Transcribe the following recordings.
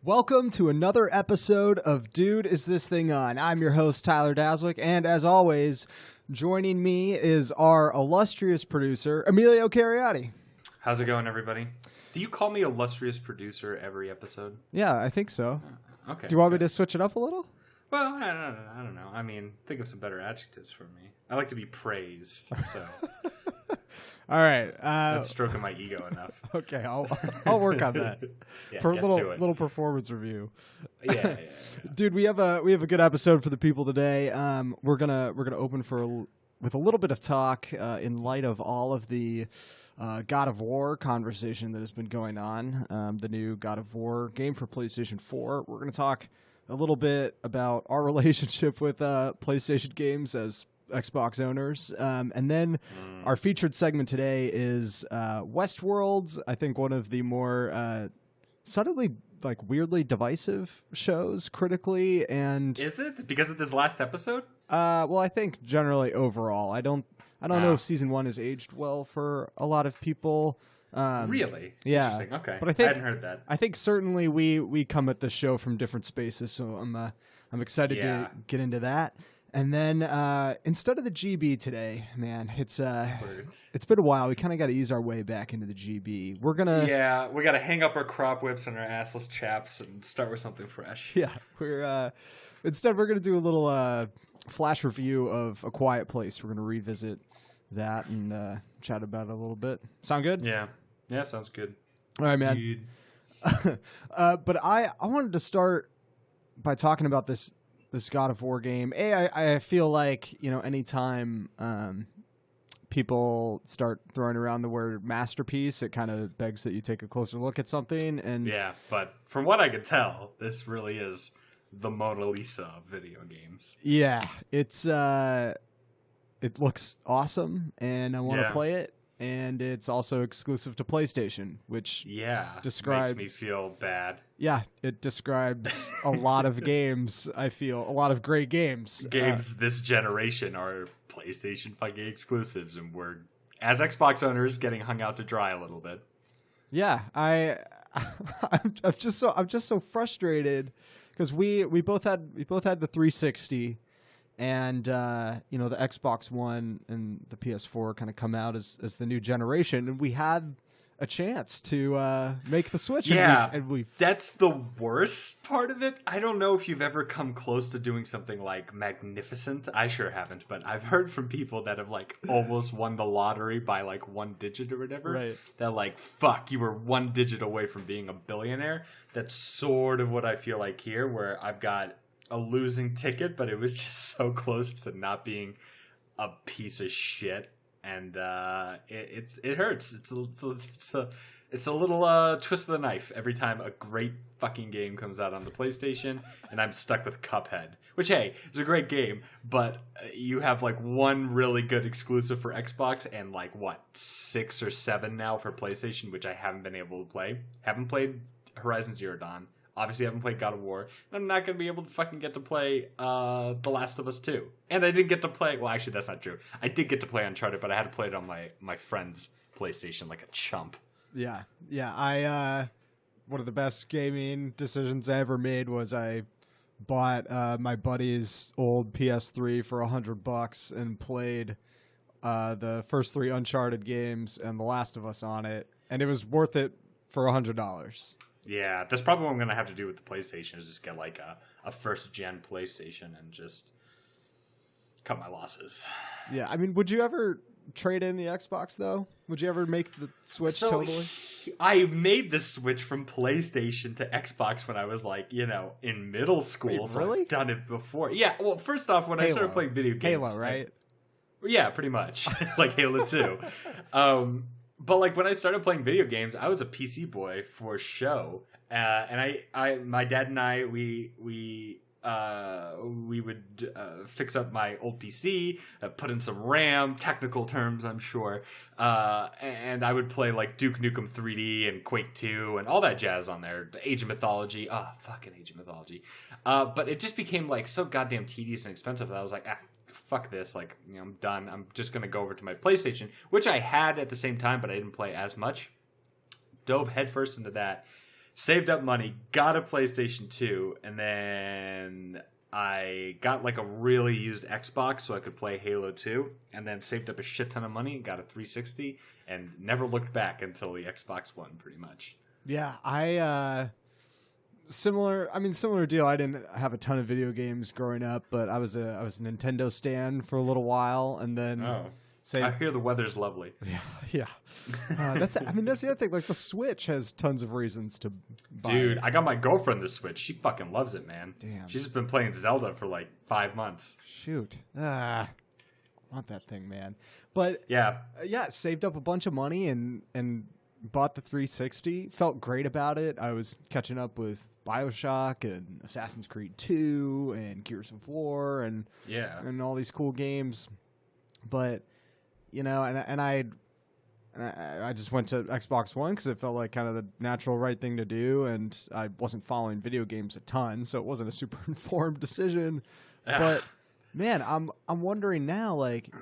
Welcome to another episode of Dude, Is This Thing On? I'm your host, Tyler Daswick, and as always, joining me is our illustrious producer, Emilio Cariotti. How's it going, everybody? Do you call me illustrious producer every episode? Yeah, I think so. Okay. Do you want me to switch it up a little? Well, I don't know. I mean, think of some better adjectives for me. I like to be praised, so... All right. That's stroking my ego enough. Okay, I'll work on that. Yeah, for a get to it. little performance review. Yeah. Dude, we have a good episode for the people today. We're gonna open with a little bit of talk in light of all of the God of War conversation that has been going on. The new God of War game for PlayStation 4. We're gonna talk a little bit about our relationship with PlayStation games as Xbox owners. And then our featured segment today is Westworld. I think one of the more subtly, like, weirdly divisive shows critically. And Is it? Because of this last episode? well, I think generally overall. I don't know if season 1 has aged well for a lot of people. Really? Yeah. Interesting. Okay. But I hadn't heard that. I think certainly we come at the show from different spaces, so I'm excited to get into that. And then instead of the GB today, man, it's been a while. We kind of got to ease our way back into the GB. We're gonna we got to hang up our crop whips and our assless chaps and start with something fresh. Yeah, we're gonna do a little flash review of A Quiet Place. We're gonna revisit that and chat about it a little bit. Sound good? Yeah, sounds good. All right, man. But I wanted to start by talking about this God of War game. I feel like, anytime people start throwing around the word masterpiece, it kind of begs that you take a closer look at something. And yeah, but from what I could tell, this really is the Mona Lisa of video games. Yeah, it looks awesome, and I want to play it. And it's also exclusive to PlayStation, which makes me feel bad. Yeah, it describes a lot of games. I feel a lot of great games. Games this generation are PlayStation fucking exclusives, and we're, as Xbox owners, getting hung out to dry a little bit. Yeah, I'm just so frustrated because we both had the 360. And, the Xbox One and the PS4 kind of come out as the new generation. And we had a chance to make the switch. Yeah, and that's the worst part of it. I don't know if you've ever come close to doing something like magnificent. I sure haven't. But I've heard from people that have, like, almost won the lottery by, like, one digit or whatever. Right. That, like, fuck, you were one digit away from being a billionaire. That's sort of what I feel like here, where I've got a losing ticket, but it was just so close to not being a piece of shit, and it hurts. It's a little twist of the knife every time a great fucking game comes out on the PlayStation, and I'm stuck with Cuphead, which, hey, is a great game, but you have like one really good exclusive for Xbox and like 6 or 7 now for PlayStation, which I haven't been able to play. Haven't played Horizon Zero Dawn. Obviously, I haven't played God of War. And I'm not going to be able to fucking get to play The Last of Us 2. And I didn't get to play... Well, actually, that's not true. I did get to play Uncharted, but I had to play it on my friend's PlayStation like a chump. Yeah. One of the best gaming decisions I ever made was I bought my buddy's old PS3 for $100 and played the first 3 Uncharted games and The Last of Us on it. And it was worth it for $100. Yeah, that's probably what I'm going to have to do with the PlayStation is just get like a first-gen PlayStation and just cut my losses. Yeah, I mean, would you ever trade in the Xbox, though? Would you ever make the switch totally? I made the switch from PlayStation to Xbox when I was like, in middle school. Wait, so really? I've done it before. Yeah, well, first off, when I started playing video games... Halo, right? Yeah, pretty much. Like Halo 2. But like when I started playing video games, I was a PC boy for show, and my dad and I, we would fix up my old PC, put in some RAM, technical terms, I'm sure, and I would play like Duke Nukem 3D and Quake 2 and all that jazz on there. Age of Mythology, fucking Age of Mythology. But it just became like so goddamn tedious and expensive that I was like, fuck this, like, I'm done. I'm just going to go over to my PlayStation, which I had at the same time, but I didn't play as much. Dove headfirst into that. saved up money, got a PlayStation 2, and then I got like a really used Xbox so I could play Halo 2, and then saved up a shit ton of money and got a 360, and never looked back until the Xbox One, pretty much. Yeah, similar deal. I didn't have a ton of video games growing up, but I was a Nintendo stan for a little while, and then I hear the weather's lovely. Yeah. That's the other thing. Like the Switch has tons of reasons to buy. Dude, I got my girlfriend the Switch. She fucking loves it, man. Damn. She's just been playing Zelda for like 5 months. Shoot. I want that thing, man. But yeah, saved up a bunch of money and bought the 360. Felt great about it. I was catching up with BioShock and Assassin's Creed 2 and Gears of War and all these cool games. But and I just went to Xbox One because it felt like kind of the natural right thing to do, and I wasn't following video games a ton, so it wasn't a super informed decision. But man, I'm wondering now, like,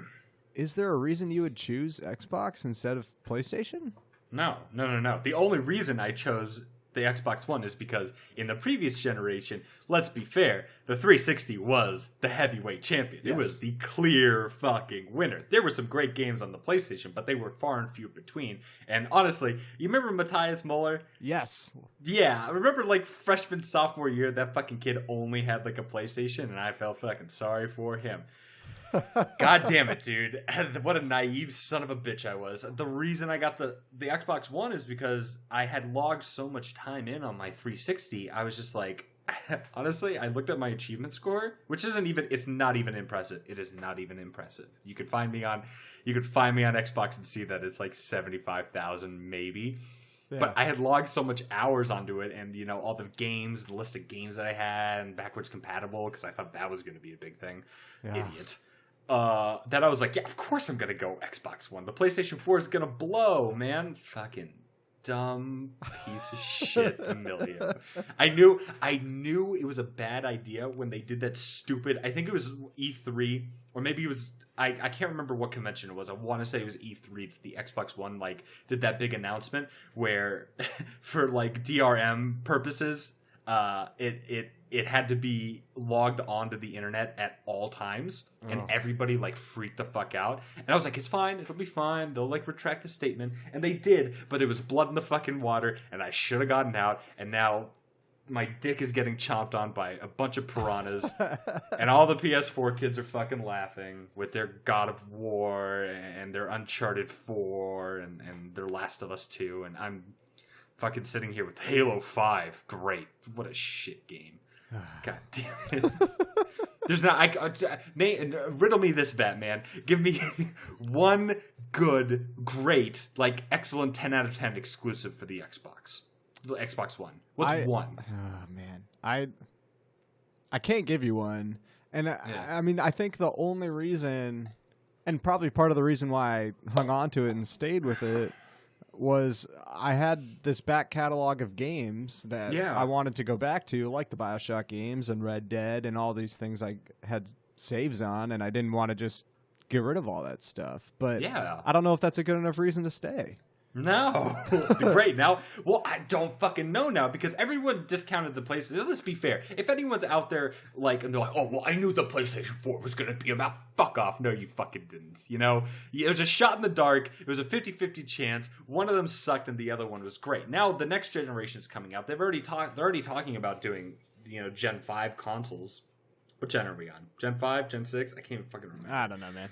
is there a reason you would choose Xbox instead of PlayStation? No. The only reason I chose the Xbox One is because in the previous generation, let's be fair, the 360 was the heavyweight champion. Yes. It was the clear fucking winner. There were some great games on the PlayStation, but they were far and few between. And honestly, you remember Matthias Muller? Yes. Yeah, I remember like freshman, sophomore year, that fucking kid only had like a PlayStation, and I felt fucking sorry for him. God damn it, dude. What a naive son of a bitch I was. The reason I got the Xbox One is because I had logged so much time in on my 360. I was just like, honestly, I looked at my achievement score, which it's not even impressive. It is not even impressive. You could find me on Xbox and see that it's like 75,000 maybe. Yeah. But I had logged so much hours onto it, and all the games, the list of games that I had, and backwards compatible, because I thought that was going to be a big thing. Yeah. Idiot. That I was like, yeah, of course I'm going to go Xbox One. The PlayStation 4 is going to blow, man. Fucking dumb piece of shit, Emilio. I knew it was a bad idea when they did that stupid, I think it was E3, or maybe it was, I can't remember what convention it was. I want to say it was E3, the Xbox One, like, did that big announcement where, for, like, DRM purposes, it had to be logged onto the internet at all times, and everybody like freaked the fuck out. And I was like, it's fine, it'll be fine. They'll like retract the statement, and they did. But it was blood in the fucking water, and I should have gotten out. And now my dick is getting chomped on by a bunch of piranhas, and all the PS4 kids are fucking laughing with their God of War and their Uncharted 4 and their Last of Us 2, and I'm fucking sitting here with Halo 5. Great. What a shit game. God damn it. There's not... Nate, riddle me this, Batman. Give me one good, great, like, excellent 10 out of 10 exclusive for the Xbox. The Xbox One. What's one? Oh, man. I can't give you one. And, I mean, I think the only reason, and probably part of the reason why I hung on to it and stayed with it, was I had this back catalog of games that I wanted to go back to, like the BioShock games and Red Dead and all these things I had saves on, and I didn't want to just get rid of all that stuff. But I don't know if that's a good enough reason to stay. No. Great. Now, well, I don't fucking know now, because everyone discounted the PlayStation. Let's be fair. If anyone's out there, like, and they're like, oh, well, I knew the PlayStation 4 was going to be about, fuck off. No, you fucking didn't. It was a shot in the dark. It was a 50-50 chance. One of them sucked and the other one was great. Now, the next generation is coming out. They're already talking about doing, Gen 5 consoles. What gen are we on? Gen 5? Gen 6? I can't even fucking remember. I don't know, man.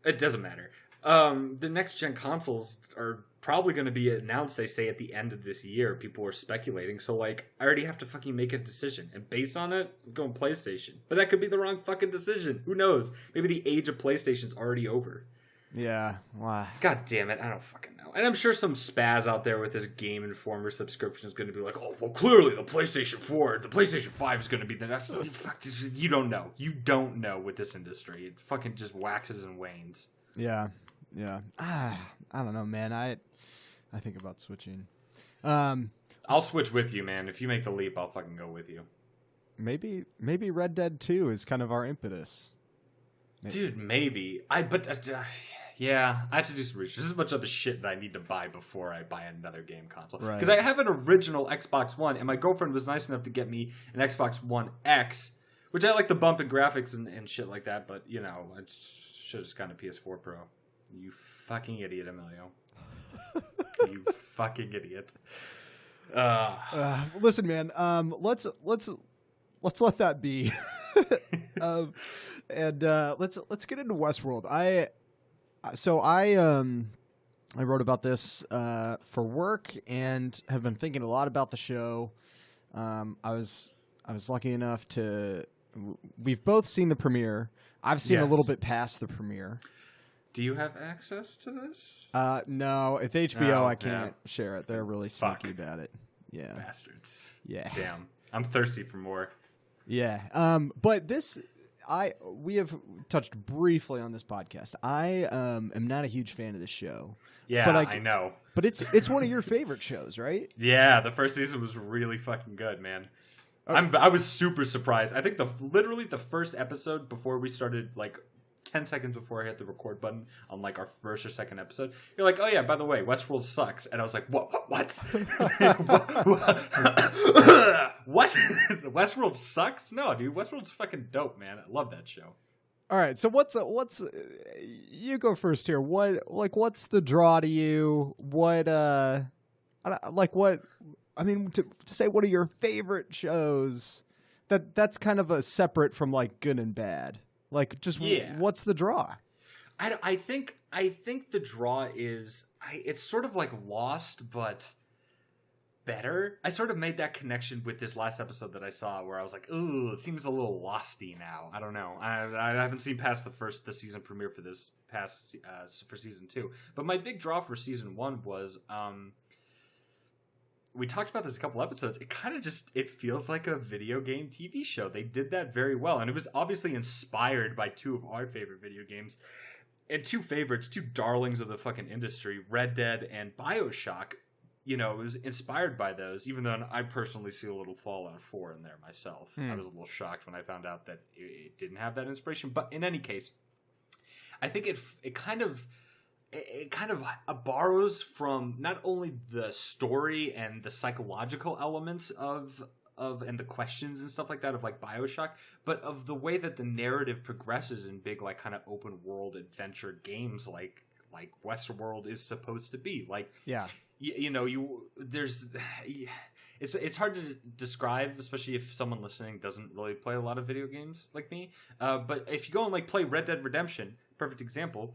It doesn't matter. The next gen consoles are probably going to be announced, they say, at the end of this year. People are speculating. So, like, I already have to fucking make a decision. And based on it, I'm going PlayStation. But that could be the wrong fucking decision. Who knows? Maybe the age of PlayStation's already over. Yeah. Wow. God damn it. I don't fucking know. And I'm sure some spaz out there with this Game Informer subscription is going to be like, oh, well, clearly the PlayStation 4, the PlayStation 5 is going to be the next. You don't know. You don't know with this industry. It fucking just waxes and wanes. Yeah. I don't know, man. I think about switching. I'll switch with you, man. If you make the leap, I'll fucking go with you. Maybe Red Dead 2 is kind of our impetus. Dude, maybe. Yeah, I had to do some research. This is a bunch of other shit that I need to buy before I buy another game console. Right. Because I have an original Xbox One, and my girlfriend was nice enough to get me an Xbox One X, which I like the bump in graphics and shit like that, but, you know, I should have just gotten a PS4 Pro. You fucking idiot, Emilio. You fucking idiot. Listen, man, let's let that be. And let's get into Westworld. I wrote about this for work and have been thinking a lot about the show. I was lucky enough to. We've both seen the premiere. I've seen a little bit past the premiere. Do you have access to this? No, with HBO I can't share it. They're really sneaky about it. Yeah, bastards. Yeah, damn. I'm thirsty for more. Yeah, but we have touched briefly on this podcast. I am not a huge fan of this show. Yeah, but I know. But it's one of your favorite shows, right? Yeah, the first season was really fucking good, man. I was super surprised. I think literally the first episode before we started, like 10 seconds before I hit the record button on like our first or second episode, you're like, oh yeah, by the way, Westworld sucks. And I was like, what? What? Westworld sucks? No, dude, Westworld's fucking dope, man. I love that show. All right, so what's you go first here. What's the draw to you? To say what are your favorite shows? That's kind of a separate from like good and bad. Like, just what's the draw? I think the draw is it's sort of like Lost, but better. I sort of made that connection with this last episode that I saw, where I was like, "Ooh, it seems a little Losty now." I don't know. I haven't seen past the season premiere for this for season 2. But my big draw for season 1 was we talked about this a couple episodes. It kind of it feels like a video game TV show. They did that very well. And it was obviously inspired by 2 of our favorite video games. And 2 favorites, 2 darlings of the fucking industry, Red Dead and BioShock. You know, it was inspired by those, even though I personally see a little Fallout 4 in there myself. I was a little shocked when I found out that it didn't have that inspiration. But in any case, I think it kind of borrows from not only the story and the psychological elements of and the questions and stuff like that of like BioShock, but of the way that the narrative progresses in big like kind of open world adventure games like Westworld is supposed to be. Like, yeah, it's hard to describe, especially if someone listening doesn't really play a lot of video games like me. But if you go and like play Red Dead Redemption, perfect example.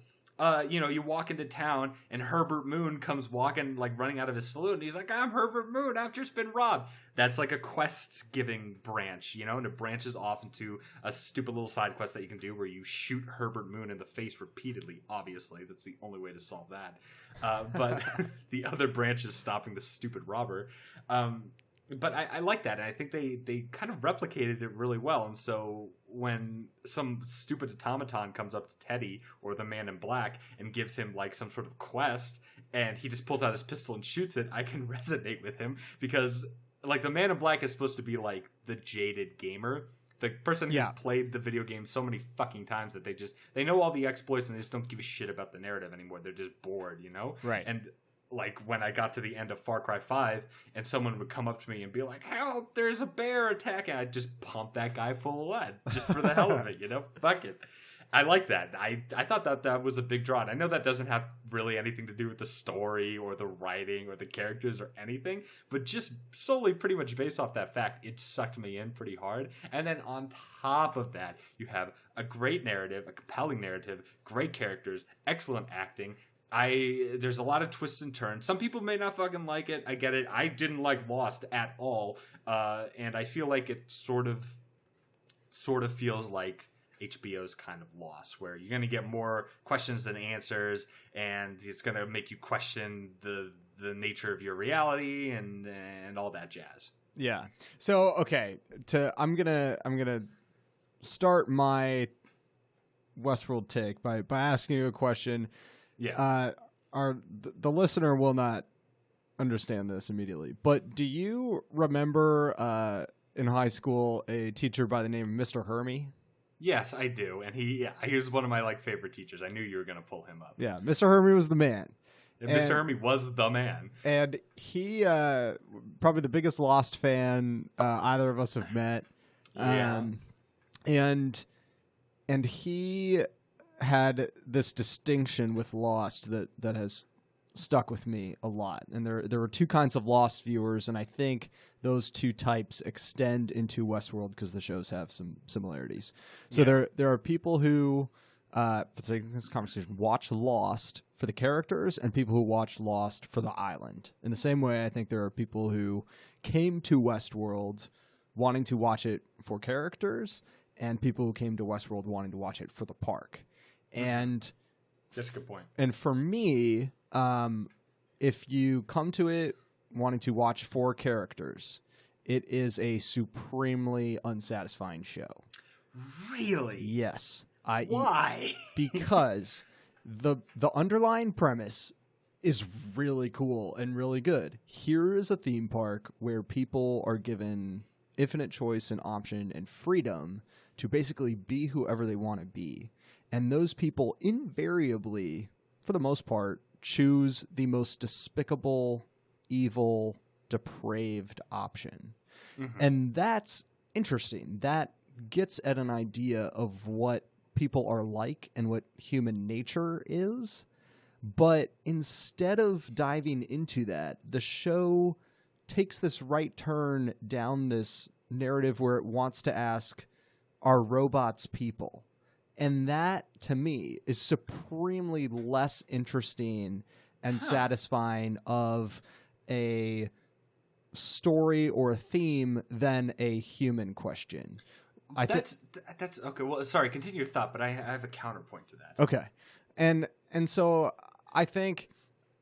You walk into town and Herbert Moon comes walking, like running out of his saloon. And he's like, I'm Herbert Moon. I've just been robbed. That's like a quest giving branch, and it branches off into a stupid little side quest that you can do where you shoot Herbert Moon in the face repeatedly. Obviously, that's the only way to solve that. But the other branch is stopping the stupid robber. But I like that, and I think they kind of replicated it really well. And so when some stupid automaton comes up to Teddy or the Man in Black and gives him like some sort of quest, and he just pulls out his pistol and shoots it, I can resonate with him because like the Man in Black is supposed to be like the jaded gamer, the person who's played the video game so many fucking times that they know all the exploits and they just don't give a shit about the narrative anymore. They're just bored, Right. And like when I got to the end of Far Cry 5 and someone would come up to me and be like, help, there's a bear attacking. I'd just pump that guy full of lead just for the hell of it, Fuck it. I like that. I thought that was a big draw. And I know that doesn't have really anything to do with the story or the writing or the characters or anything, but just solely pretty much based off that fact, it sucked me in pretty hard. And then on top of that, you have a great narrative, a compelling narrative, great characters, excellent acting. There's a lot of twists and turns. Some people may not fucking like it. I get it. I didn't like Lost at all. And I feel like it sort of feels like HBO's kind of Lost, where you're going to get more questions than answers, and it's going to make you question the nature of your reality and all that jazz. Yeah. So, okay, I'm going to start my Westworld take by asking you a question. Yeah. The listener will not understand this immediately, but do you remember in high school a teacher by the name of Mr. Hermie? Yes, I do, and he was one of my like favorite teachers. I knew you were gonna pull him up. Yeah, Mr. Hermie was the man. And Mr. Hermie was the man. And he, probably the biggest Lost fan either of us have met. Yeah. And he had this distinction with Lost that has stuck with me a lot. And there are two kinds of Lost viewers, and I think those two types extend into Westworld because the shows have some similarities. So there are people who, for the sake of this conversation, watch Lost for the characters and people who watch Lost for the island. In the same way, I think there are people who came to Westworld wanting to watch it for characters and people who came to Westworld wanting to watch it for the park. And that's a good point. And for me, if you come to it wanting to watch for characters, it is a supremely unsatisfying show. Really? Yes. Why? Because the underlying premise is really cool and really good. Here is a theme park where people are given infinite choice and option and freedom to basically be whoever they want to be. And those people invariably, for the most part, choose the most despicable, evil, depraved option. Mm-hmm. And that's interesting. That gets at an idea of what people are like and what human nature is. But instead of diving into that, the show takes this right turn down this narrative where it wants to ask, are robots people? And that, to me, is supremely less interesting and satisfying of a story or a theme than a human question. That's okay. Well, sorry, continue your thought, but I have a counterpoint to that. Okay. And so I think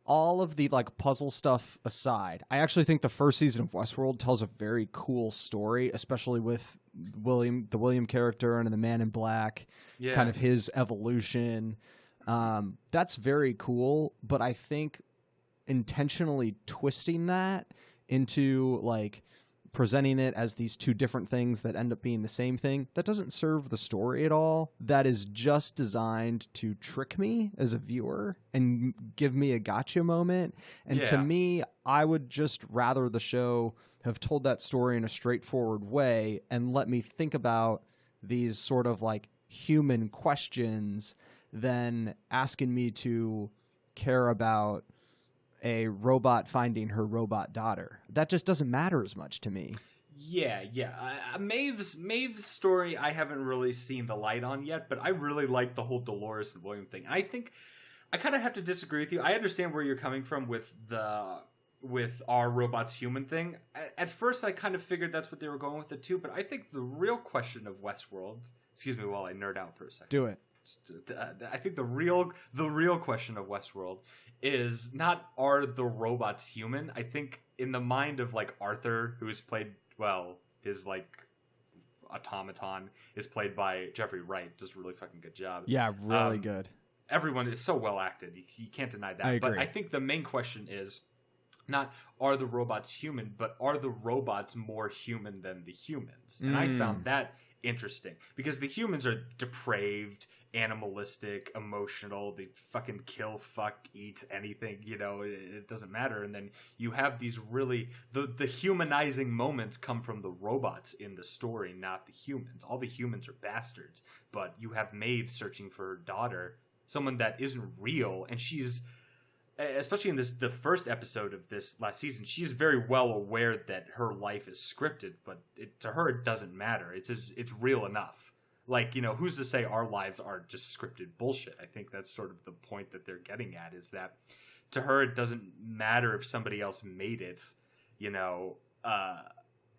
all of the like puzzle stuff aside, I actually think the first season of Westworld tells a very cool story, especially with the William character and the Man in Black, kind of his evolution. That's very cool, but I think intentionally twisting that into like presenting it as these two different things that end up being the same thing, that doesn't serve the story at all. That is just designed to trick me as a viewer and give me a gotcha moment. And to me, I would just rather the show have told that story in a straightforward way and let me think about these sort of like human questions than asking me to care about a robot finding her robot daughter. That just doesn't matter as much to me. Yeah. Maeve's story I haven't really seen the light on yet, but I really like the whole Dolores and William thing. I think I kind of have to disagree with you. I understand where you're coming from with our robots human thing. At first, I kind of figured that's what they were going with it too, but I think the real question of Westworld. Excuse me while I nerd out for a second. Do it. I think the real question of Westworld is not, are the robots human? I think in the mind of like Arthur, who is played, well, his like automaton is played by Jeffrey Wright, does a really fucking good job. Yeah, really good. Everyone is so well acted. You can't deny that. I agree. But I think the main question is not, are the robots human, but are the robots more human than the humans? And I found that interesting because the humans are depraved, animalistic, emotional. They fucking kill, fuck, eat anything, it doesn't matter. And then you have these really the humanizing moments come from the robots in the story, not the humans. All the humans are bastards, but you have Maeve searching for her daughter, someone that isn't real, and she's, especially in the first episode of this last season, she's very well aware that her life is scripted, but to her it doesn't matter. It's real enough. Like, who's to say our lives are just scripted bullshit? I think that's sort of the point that they're getting at, is that to her it doesn't matter if somebody else made it.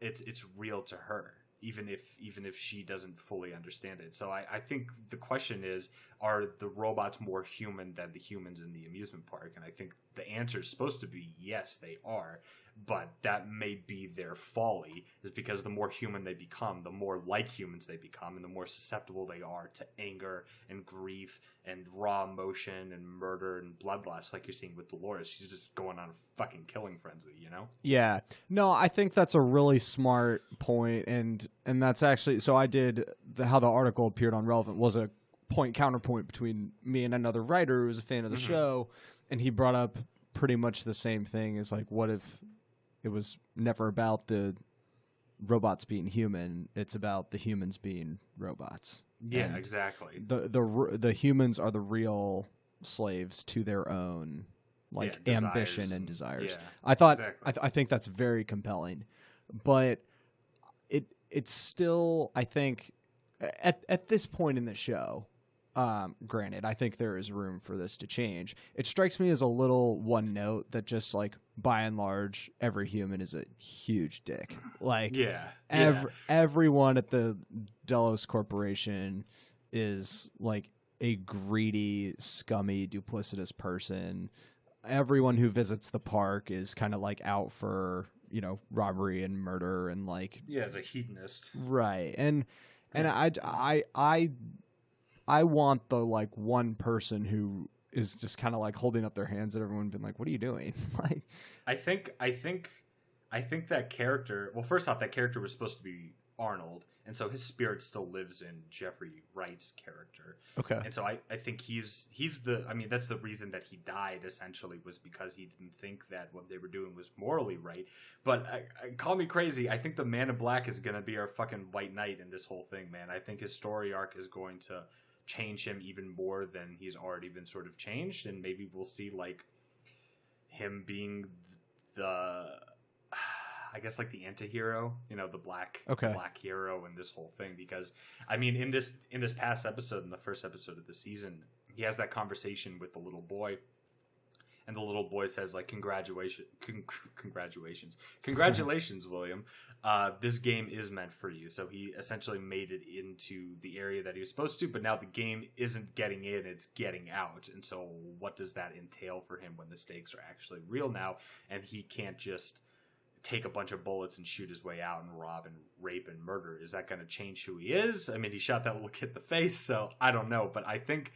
It's real to her, even if she doesn't fully understand it. So I think the question is, are the robots more human than the humans in the amusement park? And I think the answer is supposed to be yes, they are. but that may be their folly, is because the more human they become, the more like humans they become, and the more susceptible they are to anger and grief and raw emotion and murder and bloodlust, like you're seeing with Dolores. She's just going on a fucking killing frenzy, you know? Yeah. No, I think that's a really smart point, and that's actually, so I did how the article appeared on Relevant was a counterpoint between me and another writer who was a fan of the show, and he brought up pretty much the same thing. Is like, what if it was never about the robots being human, it's about the humans being robots? Yeah, and exactly. The humans are the real slaves to their own ambition and desires. Yeah, I thought exactly. I think that's very compelling, but it's still, I think, at this point in the show, granted, I think there is room for this to change. It strikes me as a little one note that just like by and large, every human is a huge dick. Like everyone at the Delos Corporation is like a greedy, scummy, duplicitous person. Everyone who visits the park is kind of like out for, you know, robbery and murder and like as a hedonist, right? And I want the like one person who is just kind of like holding up their hands at everyone, being like, "What are you doing?" Like, I think that character. Well, first off, that character was supposed to be Arnold, and so his spirit still lives in Jeffrey Wright's character. Okay. And so I think he's the. I mean, that's the reason that he died. Essentially, was because he didn't think that what they were doing was morally right. But call me crazy. I think the Man in Black is gonna be our fucking White Knight in this whole thing, man. I think his story arc is going to change him even more than he's already been sort of changed, and maybe we'll see like him being the I guess like the anti-hero, you know, the black hero in this whole thing. Because I mean, in this past episode, in the first episode of the season, he has that conversation with the little boy, and the little boy says like, congratulations, William, this game is meant for you. So he essentially made it into the area that he was supposed to, but now the game isn't getting in, it's getting out. And so what does that entail for him when the stakes are actually real now, and he can't just take a bunch of bullets and shoot his way out and rob and rape and murder? Is that going to change who he is? I mean, he shot that little kid in the face, so I don't know, but I think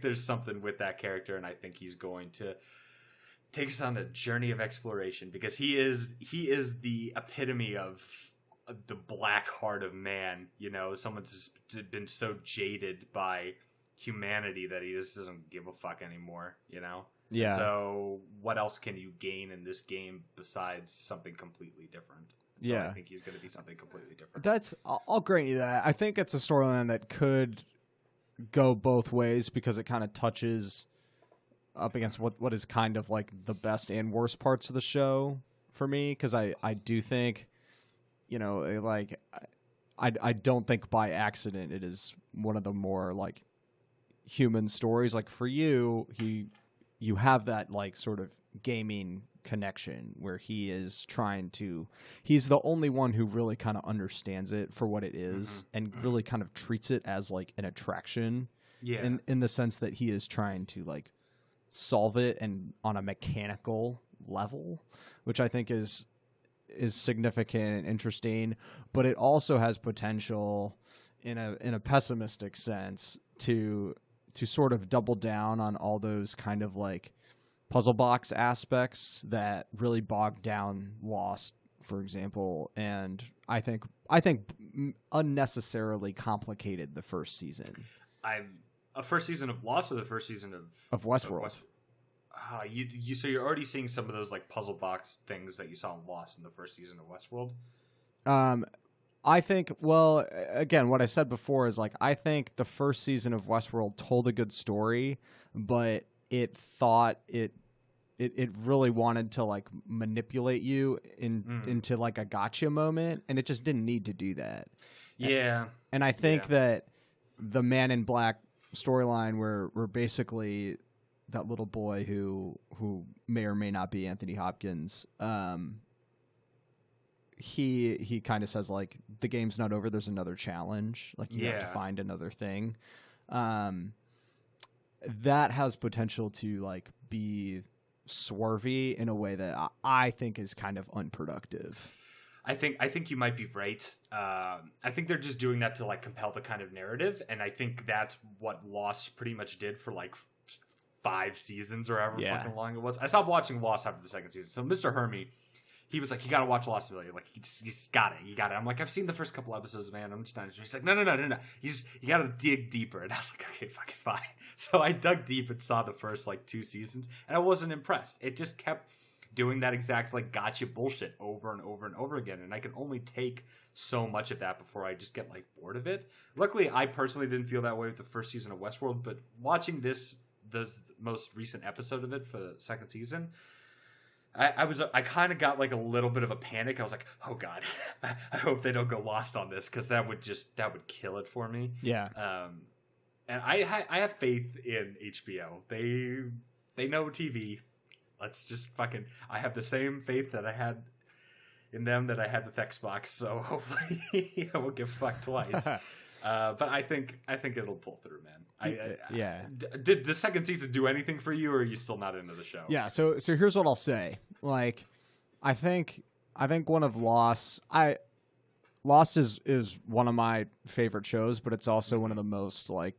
there's something with that character, and I think he's going to take us on a journey of exploration, because he is the epitome of the black heart of man. You know, someone's been so jaded by humanity that he just doesn't give a fuck anymore, you know? Yeah. And so what else can you gain in this game besides something completely different? So yeah. I think he's going to be something completely different. I'll grant you that. I think it's a storyline that could go both ways, because it kind of touches up against what is kind of like the best and worst parts of the show for me, because I do think, you know, like I don't think by accident it is one of the more like human stories. Like for you have that like sort of gaming connection where he's the only one who really kind of understands it for what it is, and really kind of treats it as like an attraction. Yeah. In the sense that he is trying to like solve it and on a mechanical level, which I think is significant and interesting, but it also has potential in a pessimistic sense to sort of double down on all those kind of like puzzle box aspects that really bogged down Lost, for example, and I think unnecessarily complicated the first season. A first season of Lost, or the first season of Westworld? So you're already seeing some of those like puzzle box things that you saw in Lost in the first season of Westworld? I think, well, again, what I said before is like, I think the first season of Westworld told a good story, but it thought it really wanted to like manipulate you into like a gotcha moment, and it just didn't need to do that. Yeah. And I think that the Man in Black storyline where basically that little boy who may or may not be Anthony Hopkins, he kind of says like, the game's not over, there's another challenge, like you have to find another thing. That has potential to like be swervy in a way that I think is kind of unproductive. I think you might be right. I think they're just doing that to like compel the kind of narrative, and I think that's what Lost pretty much did for like 5 seasons or however fucking long it was. I stopped watching Lost after the 2nd season. So Mr. Hermie, he was like, "You gotta watch Lost, Amelia. Like, he's got it. You got it." I'm like, "I've seen the first couple episodes, man. I'm just not." He's like, "No. You gotta dig deeper." And I was like, "Okay, fucking fine." So I dug deep and saw the first like 2 seasons, and I wasn't impressed. It just kept doing that exact like gotcha bullshit over and over and over again, and I can only take so much of that before I just get like bored of it. Luckily, I personally didn't feel that way with the first season of Westworld, but watching the most recent episode of it for the 2nd season, I kind of got like a little bit of a panic. I was like, "Oh God, I hope they don't go lost on this, because that would kill it for me." Yeah. And I have faith in HBO. They know TV. Let's just fucking. I have the same faith that I had in them that I had with Xbox. So hopefully I won't get fucked twice. But I think it'll pull through, man. Did the 2nd season do anything for you, or are you still not into the show? Yeah. So here's what I'll say. Like, I think one of Lost is one of my favorite shows, but it's also one of the most like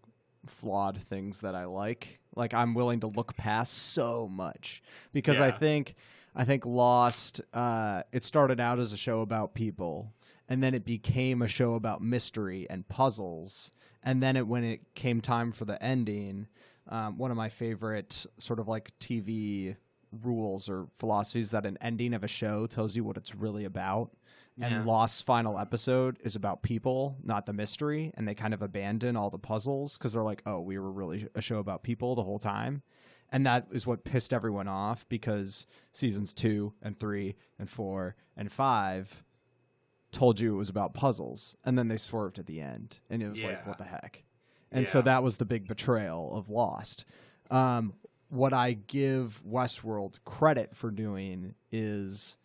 flawed things that I like. Like, I'm willing to look past so much because I think Lost, it started out as a show about people, and then it became a show about mystery and puzzles. And then when it came time for the ending, one of my favorite sort of like TV rules or philosophies that an ending of a show tells you what it's really about. And Lost's final episode is about people, not the mystery. And they kind of abandon all the puzzles because they're like, "Oh, we were really a show about people the whole time." And that is what pissed everyone off, because seasons 2 and 3 and 4 and 5 told you it was about puzzles. And then they swerved at the end. And it was like, what the heck? And so that was the big betrayal of Lost. What I give Westworld credit for doing is,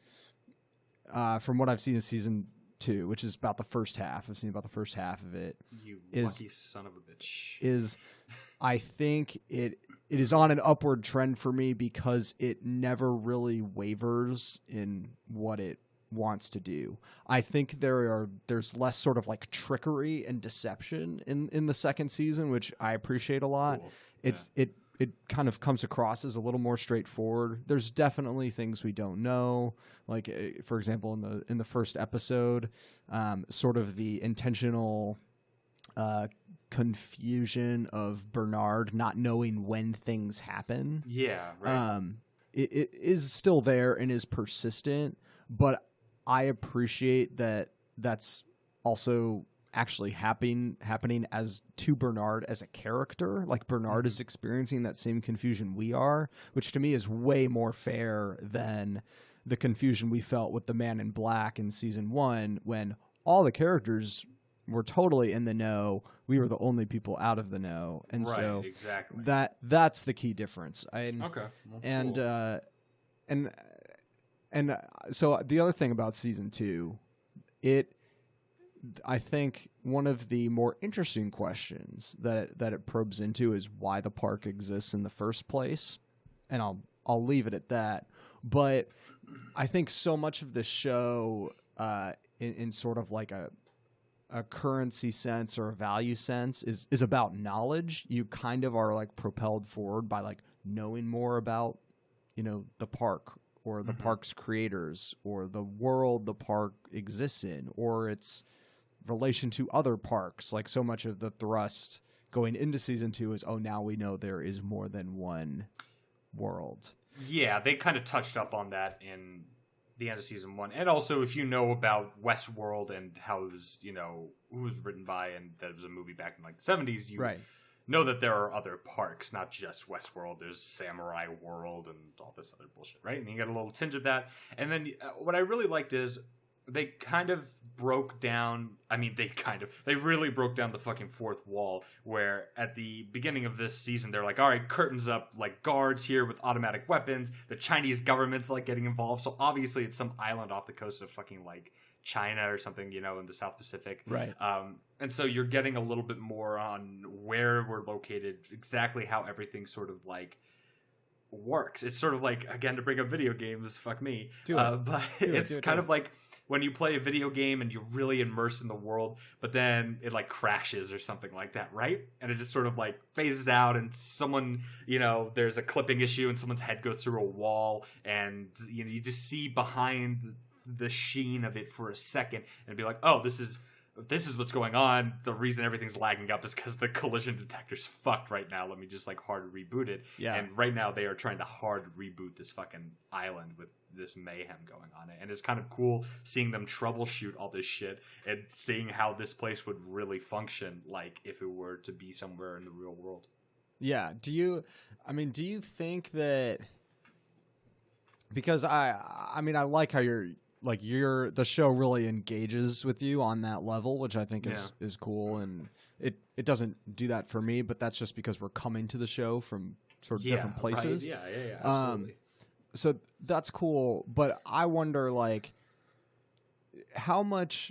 from what I've seen of season 2, which is about the first half, I've seen about the first half of it. You lucky son of a bitch. Is I think it is on an upward trend for me because it never really wavers in what it wants to do. I think there's less sort of like trickery and deception in the 2nd season, which I appreciate a lot. Cool. It kind of comes across as a little more straightforward. There's definitely things we don't know. Like, for example, in the first episode, sort of the intentional confusion of Bernard not knowing when things happen. Yeah, right. It is still there and is persistent, but I appreciate that that's also actually happening as to Bernard as a character. Like, Bernard is experiencing that same confusion we are, which to me is way more fair than the confusion we felt with the Man in Black in season 1, when all the characters were totally in the know. We were the only people out of the know. And right, so exactly. that's the key difference. Okay. Well, and cool. And so the other thing about season 2, I think one of the more interesting questions that it probes into is why the park exists in the first place. And I'll leave it at that. But I think so much of the show, in sort of like a currency sense or a value sense, is about knowledge. You kind of are like propelled forward by like knowing more about, the park, or the park's creators, or the world the park exists in, or its relation to other parks. Like, so much of the thrust going into season 2 is, now we know there is more than one world. Yeah, they kind of touched up on that in the end of season 1. And also, if you know about Westworld and how it was, who was written by, and that it was a movie back in like the 70s, you know that there are other parks, not just Westworld. There's Samurai World and all this other bullshit, right? And you get a little tinge of that. And then what I really liked is they kind of broke down, they really broke down the fucking fourth wall, where at the beginning of this season, they're like, all right, curtains up, like guards here with automatic weapons. The Chinese government's like getting involved. So obviously it's some island off the coast of fucking like China or something, in the South Pacific. Right. And so you're getting a little bit more on where we're located, exactly how everything sort of like works. It's sort of like, again, to bring up video games, fuck me. But it's kind of like when you play a video game and you're really immersed in the world, but then it like crashes or something like that, right? And it just sort of like phases out, and someone, there's a clipping issue and someone's head goes through a wall, and you just see behind the sheen of it for a second and be like, oh, this is what's going on. The reason everything's lagging up is because the collision detector's fucked right now. Let me just like hard reboot it. Yeah. And right now they are trying to hard reboot this fucking island with this mayhem going on it. And it's kind of cool seeing them troubleshoot all this shit and seeing how this place would really function like if it were to be somewhere in the real world. Yeah. Do you think that, because I like how the show really engages with you on that level, which I think is cool, and it doesn't do that for me, but that's just because we're coming to the show from sort of different places. Right. Yeah, absolutely. So that's cool, but I wonder, like, how much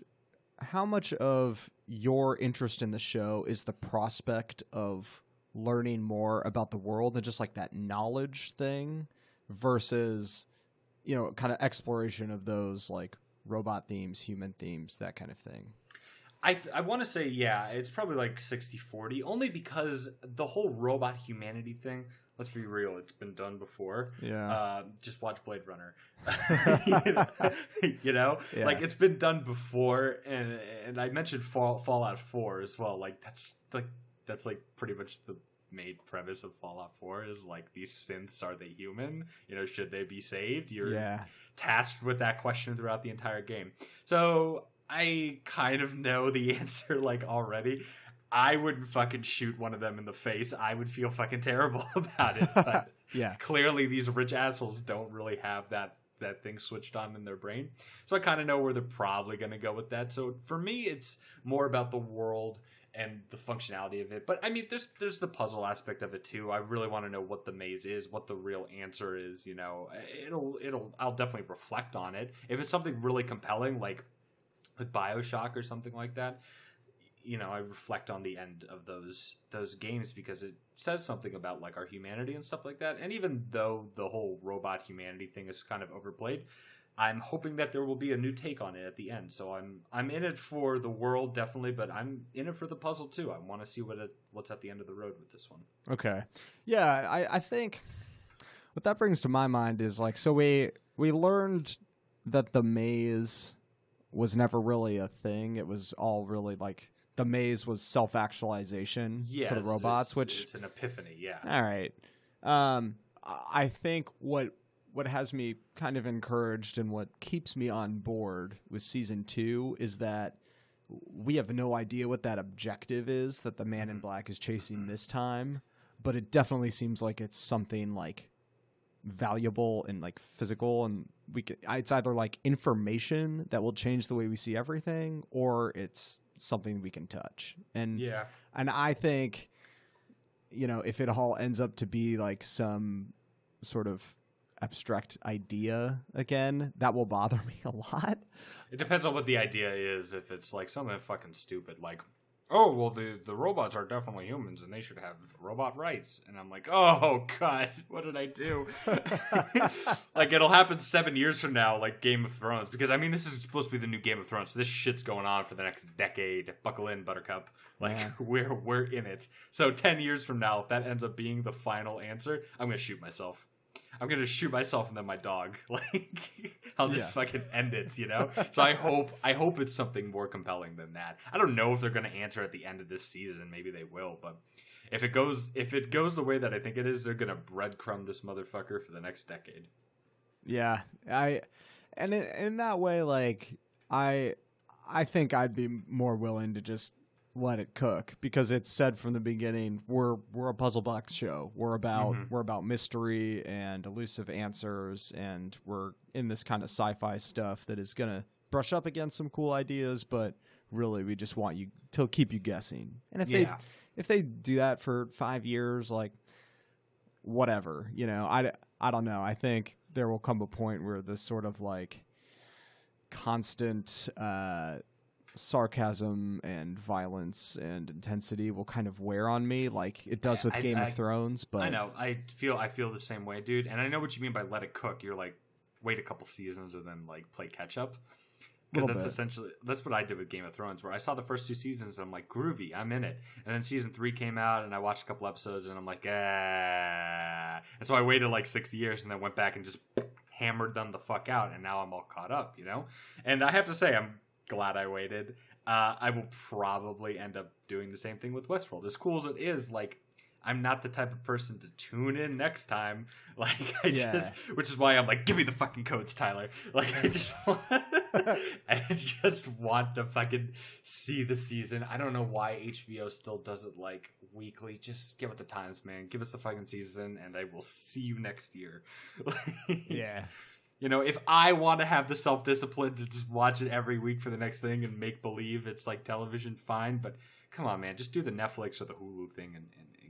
of your interest in the show is the prospect of learning more about the world and just like that knowledge thing versus, kind of exploration of those like robot themes, human themes, that kind of thing. I want to say, yeah, it's probably like 60-40, only because the whole robot humanity thing, let's be real, it's been done before. Yeah. Just watch Blade Runner. Yeah. Like it's been done before, and I mentioned Fallout 4 as well. Like that's pretty much the main premise of Fallout 4 is like, these synths, are they human? Should they be saved? You're tasked with that question throughout the entire game. So I kind of know the answer like already. I wouldn't fucking shoot one of them in the face. I would feel fucking terrible about it. But clearly these rich assholes don't really have that thing switched on in their brain. So I kind of know where they're probably going to go with that. So for me, it's more about the world and the functionality of it. But I mean, there's the puzzle aspect of it too. I really want to know what the maze is, what the real answer is. I'll definitely reflect on it. If it's something really compelling, like with BioShock or something like that, I reflect on the end of those games because it says something about like our humanity and stuff like that. And even though the whole robot humanity thing is kind of overplayed, I'm hoping that there will be a new take on it at the end. So I'm in it for the world, definitely, but I'm in it for the puzzle too. I want to see what's at the end of the road with this one. Okay. Yeah, I think what that brings to my mind is like, so we learned that the maze was never really a thing. It was all really like, the maze was self-actualization for the robots, which it's an epiphany. Yeah. All right. I think what has me kind of encouraged and what keeps me on board with season 2 is that we have no idea what that objective is that the Man in Black is chasing this time, but it definitely seems like it's something like valuable and like physical, and it's either like information that will change the way we see everything, or it's something we can touch. And I think, if it all ends up to be like some sort of abstract idea again, that will bother me a lot. It depends on what the idea is. If it's like something fucking stupid, like, oh, well, the robots are definitely humans and they should have robot rights. And I'm like, oh, God, what did I do? Like, it'll happen 7 years from now, like Game of Thrones. Because, I mean, this is supposed to be the new Game of Thrones. So this shit's going on for the next decade. Buckle in, Buttercup. Like, we're in it. So 10 years from now, if that ends up being the final answer, I'm going to shoot myself. I'm going to shoot myself and then my dog. Like, I'll just fucking end it, So I hope it's something more compelling than that. I don't know if they're going to answer at the end of this season. Maybe they will, but if it goes the way that I think it is, they're going to breadcrumb this motherfucker for the next decade. Yeah. And in that way, like, I think I'd be more willing to just let it cook, because it's said from the beginning, we're a puzzle box show. We're about mystery and elusive answers, and we're in this kind of sci-fi stuff that is gonna brush up against some cool ideas, but really we just want you to keep you guessing. And if they do that for 5 years, like, whatever, I don't know. I think there will come a point where this sort of like constant sarcasm and violence and intensity will kind of wear on me, like it does with Game of Thrones. But I know I feel the same way, dude. And I know what you mean by let it cook. You're like, wait a couple seasons and then like play catch up. Because that's what I did with Game of Thrones, where I saw the first 2 seasons and I'm like, groovy, I'm in it. And then season 3 came out and I watched a couple episodes and I'm like, ah. And so I waited like 6 years and then went back and just hammered them the fuck out, and now I'm all caught up, you know? And I have to say, I'm glad I waited. I will probably end up doing the same thing with Westworld. As cool as it is, like, I'm not the type of person to tune in next time. Like, which is why I'm like, give me the fucking codes, Tyler. Like, I just want to fucking see the season. I don't know why HBO still does it like weekly. Just get with the times, man. Give us the fucking season, and I will see you next year. Yeah. You know, if I want to have the self-discipline to just watch it every week for the next thing and make believe it's like television, fine. But come on, man, just do the Netflix or the Hulu thing and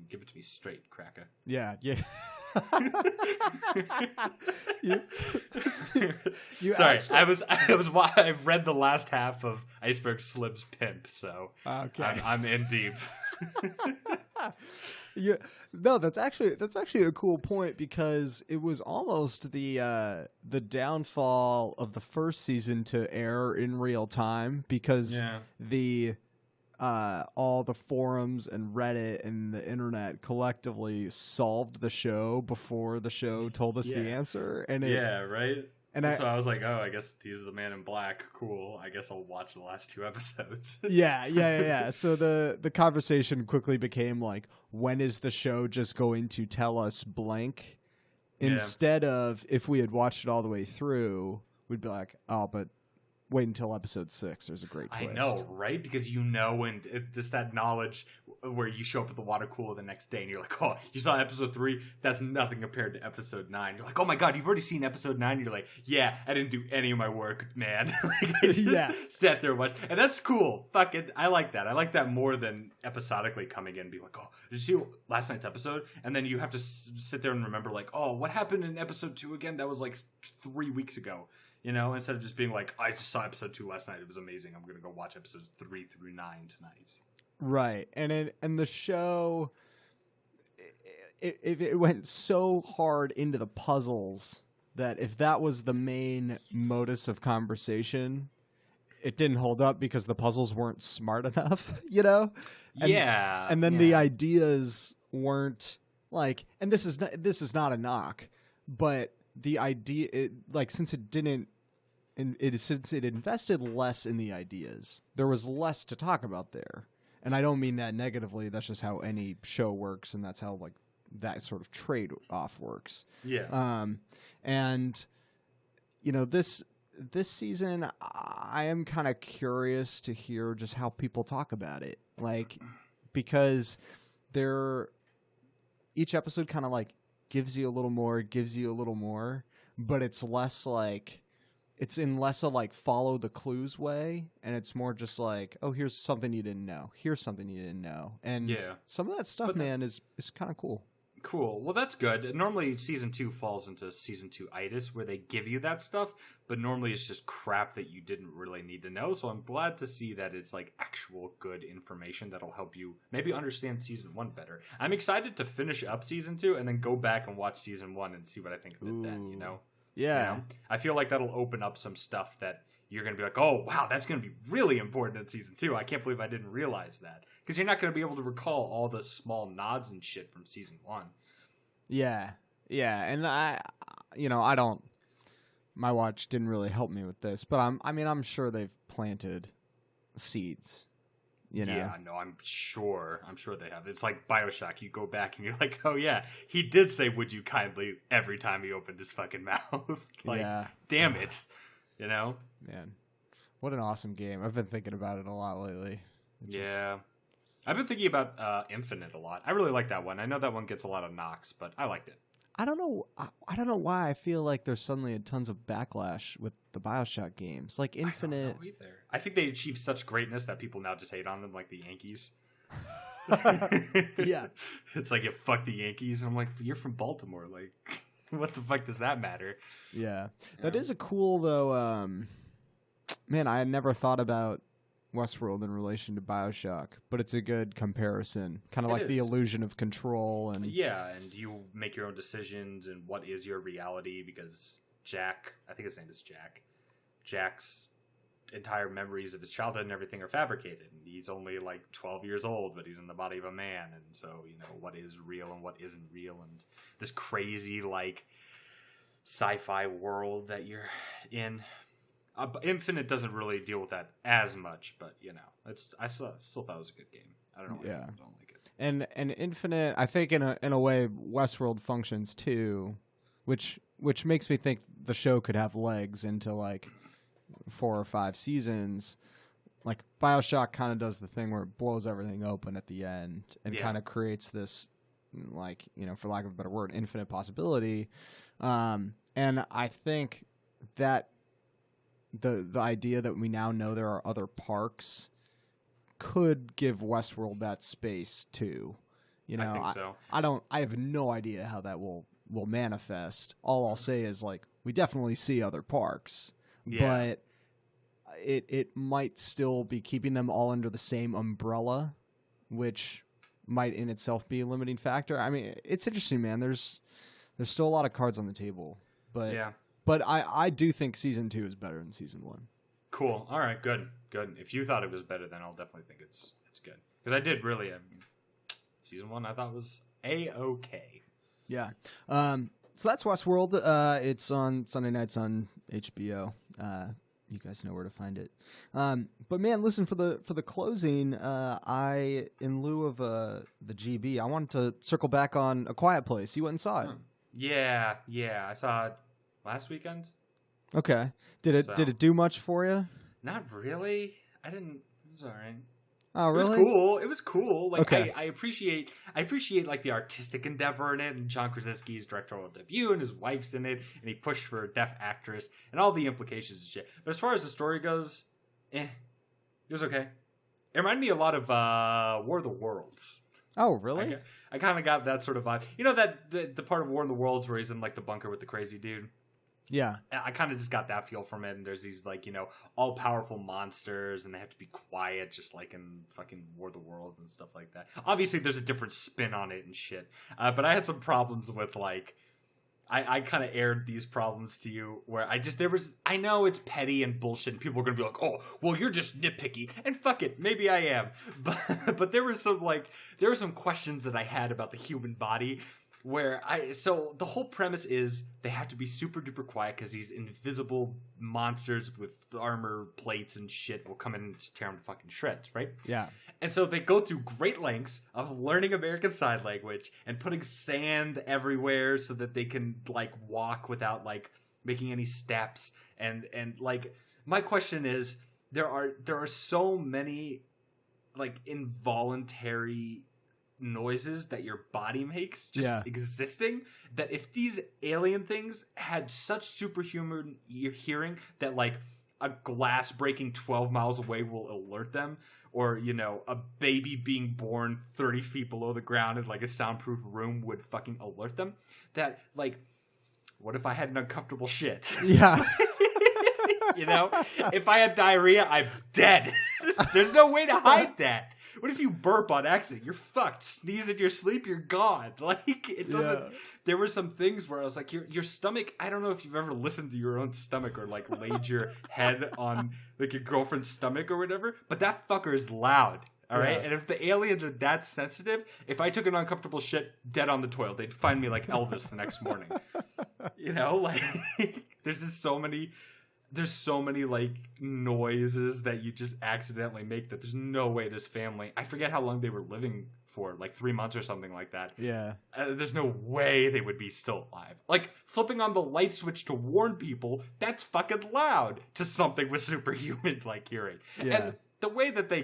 give it to me straight, cracker. Yeah. Sorry, actually... I've read the last half of Iceberg Slim's Pimp, so okay. I'm in deep. Yeah, no, that's actually a cool point, because it was almost the downfall of the first season to air in real time, because all the forums and Reddit and the internet collectively solved the show before the show told us the answer. And right. And so I was like, oh, I guess he's the Man in Black. Cool. I guess I'll watch the last 2 episodes. Yeah. So the conversation quickly became like, when is the show just going to tell us blank? Instead of, if we had watched it all the way through, we'd be like, oh, but wait until episode 6. There's a great twist. I know, right? Because you know, and it's that knowledge where you show up at the water cooler the next day and you're like, oh, you saw episode 3? That's nothing compared to episode 9. You're like, oh my God, you've already seen episode 9? You're like, yeah, I didn't do any of my work, man. Like, I just sat there and watched. And that's cool. Fuck it. I like that. I like that more than episodically coming in and being like, oh, did you see last night's episode? And then you have to sit there and remember like, oh, what happened in episode 2 again? That was like 3 weeks ago. You know, instead of just being like, I just saw episode 2 last night. It was amazing. I'm going to go watch episodes 3 through 9 tonight. Right. And the show, it went so hard into the puzzles that if that was the main modus of conversation, it didn't hold up because the puzzles weren't smart enough, you know? And then the ideas weren't like, and this is not a knock, but the idea, since it invested less in the ideas, there was less to talk about there. And I don't mean that negatively. That's just how any show works, and that's how like that sort of trade-off works. Yeah. And you know, this season, I am kind of curious to hear just how people talk about it, like, because each episode kind of like gives you a little more, but it's less like. It's in less of like follow the clues way, and it's more just like, oh, here's something you didn't know. Here's something you didn't know. And some of that stuff, man, is kind of cool. Cool. Well, that's good. Normally, season 2 falls into season 2-itis, where they give you that stuff, but normally it's just crap that you didn't really need to know. So I'm glad to see that it's like actual good information that'll help you maybe understand season 1 better. I'm excited to finish up season 2 and then go back and watch season 1 and see what I think of it then, you know? Yeah. You know? I feel like that'll open up some stuff that you're going to be like, oh, wow, that's going to be really important in season 2. I can't believe I didn't realize that. Because you're not going to be able to recall all the small nods and shit from season 1. Yeah. And my watch didn't really help me with this, but I'm sure they've planted seeds. You know? Yeah, no, I'm sure they have. It's like BioShock. You go back and you're like, oh yeah, he did say "would you kindly" every time he opened his fucking mouth. Like, damn it, you know? Man, what an awesome game. I've been thinking about it a lot lately. I've been thinking about Infinite a lot. I really like that one. I know that one gets a lot of knocks, but I liked it. I don't know why I feel like there's suddenly tons of backlash with the BioShock games. Like Infinite. I don't know either. I think they achieved such greatness that people now just hate on them, like the Yankees. Yeah. It's like, you fuck the Yankees. And I'm like, you're from Baltimore. Like, what the fuck does that matter? Yeah. That is a cool, though. Man, I had never thought about Westworld in relation to BioShock, but it's a good comparison. Kind of It like the is. illusion of control and Yeah, and you make your own decisions and what is your reality, because Jack, I think his name is Jack. Jack's entire memories of his childhood and everything are fabricated. And he's only like 12 years old, but he's in the body of a man. And so, you know, what is real and what isn't real, and this crazy like sci-fi world that you're in. Infinite doesn't really deal with that as much, but you know, I still thought it was a good game. I don't know why Yeah. people don't like it. and Infinite, I think in a way Westworld functions too, which makes me think the show could have legs into like 4 or 5 seasons. Like BioShock kind of does the thing where it blows everything open at the end and Yeah. kind of creates this, like, you know, for lack of a better word, infinite possibility. And I think that the idea that we now know there are other parks could give Westworld that space too. You know, I think so. I have no idea how that will manifest. All I'll say is like we definitely see other parks, Yeah. but it might still be keeping them all under the same umbrella, which might in itself be a limiting factor. I mean, it's interesting, man. There's still a lot of cards on the table, but Yeah. but I do think season 2 is better than season 1. Cool. All right. Good. If you thought it was better, then I'll definitely think it's good. Because I did really. I mean, season 1 I thought was A-okay. Yeah. So that's Westworld. It's on Sunday nights on HBO. You guys know where to find it. But man, listen, for the closing, I, in lieu of the GB, I wanted to circle back on A Quiet Place. You went and saw it. Yeah. I saw it last weekend. Okay. Did it do much for you? Not really. I didn't. It was all right. Oh, really? It was cool. Like Okay. I appreciate like the artistic endeavor in it, and John Krasinski's directorial debut, and his wife's in it, and he pushed for a deaf actress, and all the implications and shit. But as far as the story goes, it was okay. It reminded me a lot of War of the Worlds. Oh, really? I kind of got that sort of vibe. You know that the part of War of the Worlds where he's in like the bunker with the crazy dude. Yeah. I kind of just got that feel from it, and there's these, like, you know, all-powerful monsters, and they have to be quiet, just like in fucking War of the Worlds and stuff like that. Obviously, there's a different spin on it and shit, but I had some problems with, like, I kind of aired these problems to you, where I know it's petty and bullshit, and people are going to be like, oh, well, you're just nitpicky, and fuck it, maybe I am, but there were some questions that I had about the human body, so the whole premise is they have to be super duper quiet because these invisible monsters with armor plates and shit will come in and just tear them to fucking shreds, right? Yeah. And so they go through great lengths of learning American Sign Language and putting sand everywhere so that they can like walk without like making any steps. And like my question is, there are so many like involuntary noises that your body makes just existing, that if these alien things had such superhuman hearing that like a glass breaking 12 miles away will alert them, or, you know, a baby being born 30 feet below the ground in like a soundproof room would fucking alert them, that like, what if I had an uncomfortable shit? Yeah. You know, if I had diarrhea, I'm dead. There's no way to hide that. What if you burp on accident? You're fucked. Sneeze in your sleep, you're gone. Like, it doesn't. Yeah. There were some things where I was like, your stomach. I don't know if you've ever listened to your own stomach or like laid your head on like your girlfriend's stomach or whatever, but that fucker is loud. All right. And if the aliens are that sensitive, if I took an uncomfortable shit dead on the toilet, they'd find me like Elvis the next morning. You know, like there's so many like noises that you just accidentally make that there's no way this family, I forget how long they were living for, like 3 months or something like that. Yeah. There's no way they would be still alive. Like flipping on the light switch to warn people, that's fucking loud to something with superhuman like hearing. Yeah. And the way that they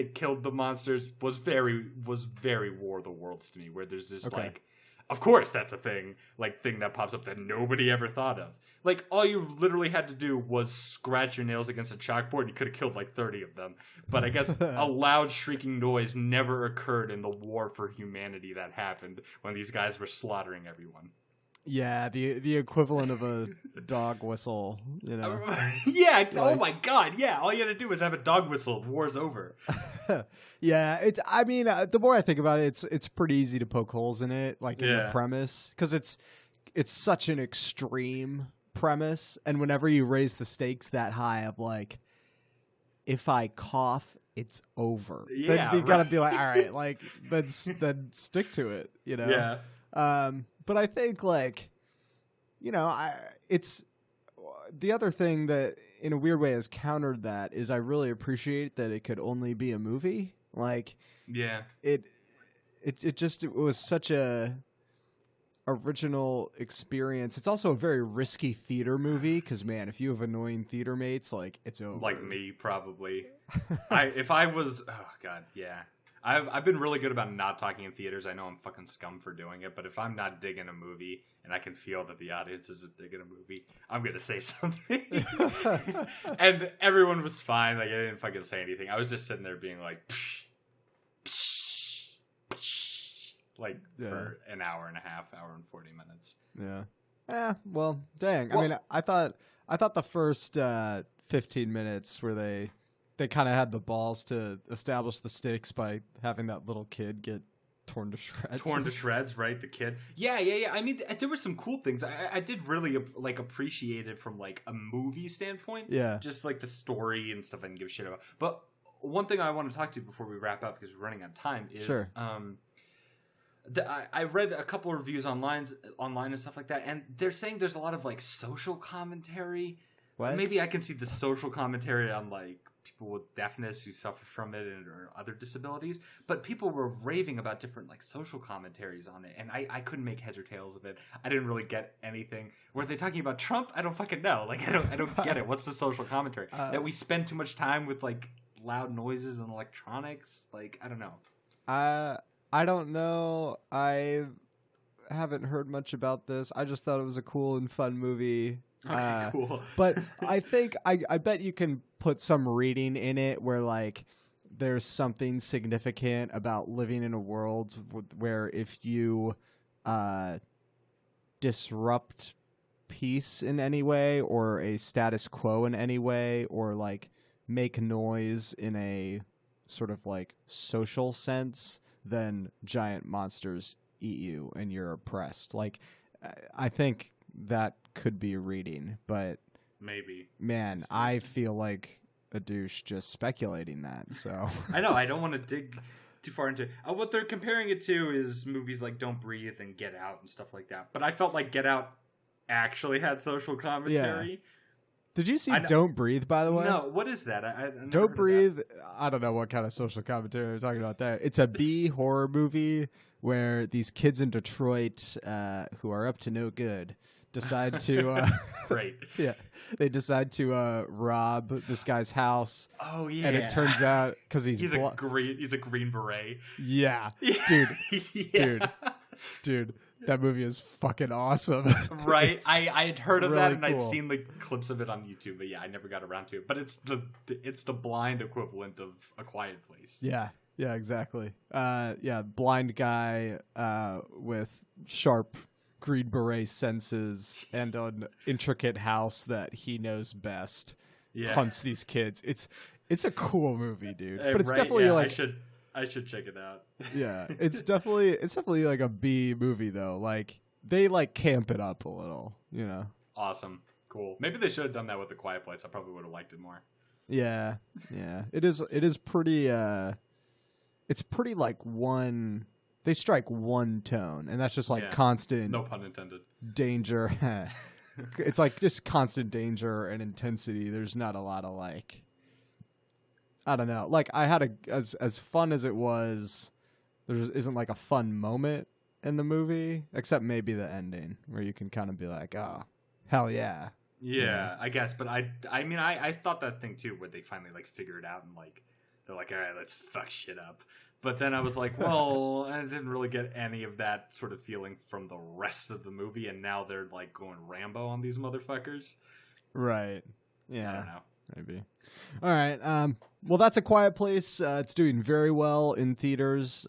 killed the monsters was very War of the Worlds to me, where there's this like, of course that's a thing that pops up that nobody ever thought of. Like, all you literally had to do was scratch your nails against a chalkboard and you could have killed like 30 of them. But I guess a loud shrieking noise never occurred in the war for humanity that happened when these guys were slaughtering everyone. Yeah, the equivalent of a dog whistle, you know. Yeah. Oh my god. Yeah. All you had to do was have a dog whistle. War's over. Yeah, I mean, the more I think about it, it's pretty easy to poke holes in it, like in the Yeah. premise, because it's such an extreme premise, and whenever you raise the stakes that high of like, if I cough, it's over. Yeah, Then you gotta right. be like, all right, like then stick to it, you know. Yeah. But I think like, you know, it's the other thing that in a weird way has countered that is I really appreciate that it could only be a movie. Like Yeah. it was such a original experience. It's also a very risky theater movie because man, if you have annoying theater mates, like it's over. Like me, probably. Oh god, yeah. I've been really good about not talking in theaters. I know I'm fucking scum for doing it, but if I'm not digging a movie and I can feel that the audience isn't digging a movie, I'm gonna say something. And everyone was fine. Like I didn't fucking say anything. I was just sitting there being like, psh, psh, psh, like for an hour and a half, hour and 40 minutes. Yeah. Well, dang. Well, I mean, I thought the first 15 minutes where they kind of had the balls to establish the stakes by having that little kid get torn to shreds. Right? The kid. Yeah. I mean, there were some cool things. I did really like appreciate it from like a movie standpoint. Yeah. Just like the story and stuff I didn't give a shit about. But one thing I want to talk to you before we wrap up because we're running out of time is sure. I read a couple of reviews online and stuff like that, and they're saying there's a lot of like social commentary. What? Maybe I can see the social commentary on like people with deafness who suffer from it or other disabilities, but people were raving about different like social commentaries on it, and I couldn't make heads or tails of it. I didn't really get anything. Were they talking about Trump? I don't fucking know. Like I don't get it. What's the social commentary? That we spend too much time with like loud noises and electronics? Like I don't know. I don't know. I haven't heard much about this. I just thought it was a cool and fun movie. Okay, cool. But I think I bet you can put some reading in it where like there's something significant about living in a world where if you disrupt peace in any way or a status quo in any way or like make noise in a sort of like social sense, then giant monsters eat you and you're oppressed. Like I think that could be a reading, but maybe, man, I feel like a douche just speculating that. So I know I don't want to dig too far into it. What they're comparing it to is movies like Don't Breathe and Get Out and stuff like that. But I felt like Get Out actually had social commentary. Yeah. Did you see Don't Breathe, by the way? No, what is that? I Don't Breathe, I don't know what kind of social commentary we're talking about there. It's a B horror movie where these kids in Detroit who are up to no good decide to Great. Yeah, they decide to rob this guy's house. Oh yeah, and it turns out because he's a green beret. Yeah, dude, that movie is fucking awesome. Right, I had heard of really that and cool. I'd seen the clips of it on YouTube, but yeah, I never got around to it. But it's the blind equivalent of A Quiet Place. Yeah, exactly. Blind guy with sharp green beret senses and an intricate house that he knows best hunts these kids. It's a cool movie, dude. But it's definitely like I should check it out. Yeah, it's definitely like a B movie though. Like they like camp it up a little, you know. Awesome, cool. Maybe they should have done that with The Quiet Place. I probably would have liked it more. Yeah. It is pretty. It's pretty like one. They strike one tone, and that's just like constant. No pun intended. Danger. It's like just constant danger and intensity. There's not a lot of like. I don't know. Like I had as fun as it was. There isn't like a fun moment in the movie, except maybe the ending, where you can kind of be like, "Oh, hell yeah." Yeah, I guess. But I mean, I thought that thing too, where they finally like figure it out and like they're like, "All right, let's fuck shit up." But then I was like, well, I didn't really get any of that sort of feeling from the rest of the movie, and now they're like going Rambo on these motherfuckers. Right. Yeah. I don't know. Maybe. All right. Well, that's A Quiet Place. It's doing very well in theaters.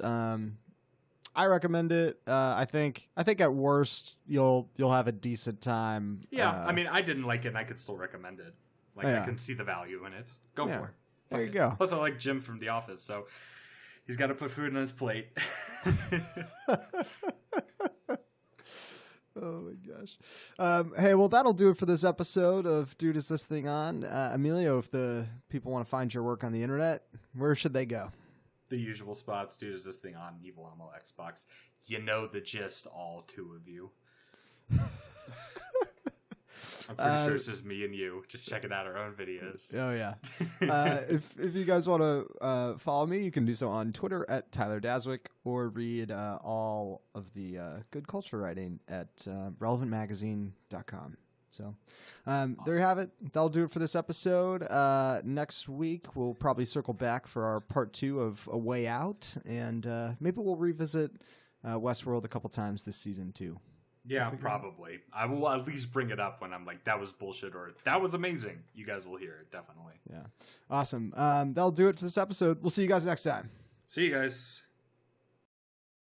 I recommend it. I think at worst you'll have a decent time. Yeah, I mean, I didn't like it, and I could still recommend it. Like, Yeah. I can see the value in it. Go Yeah. for it. There you Fuck go. it. Plus, I like Jim from The Office, so he's got to put food on his plate. Oh my gosh. Hey, well, that'll do it for this episode of Dude, Is This Thing On? Emilio, if the people want to find your work on the internet, where should they go? The usual spots. Dude, is this thing on Evil Ammo Xbox? You know the gist, all two of you. I'm pretty sure it's just me and you. Just checking out our own videos. Oh, yeah. If you guys want to follow me, you can do so on Twitter at Tyler Daswick, or read all of the good culture writing at relevantmagazine.com. So awesome. There you have it. That'll do it for this episode. Next week, we'll probably circle back for our part 2 of A Way Out, and maybe we'll revisit Westworld a couple times this season, too. Yeah, probably. I will at least bring it up when I'm like, that was bullshit, or that was amazing. You guys will hear it, definitely. Yeah. Awesome. That'll do it for this episode. We'll see you guys next time. See you guys.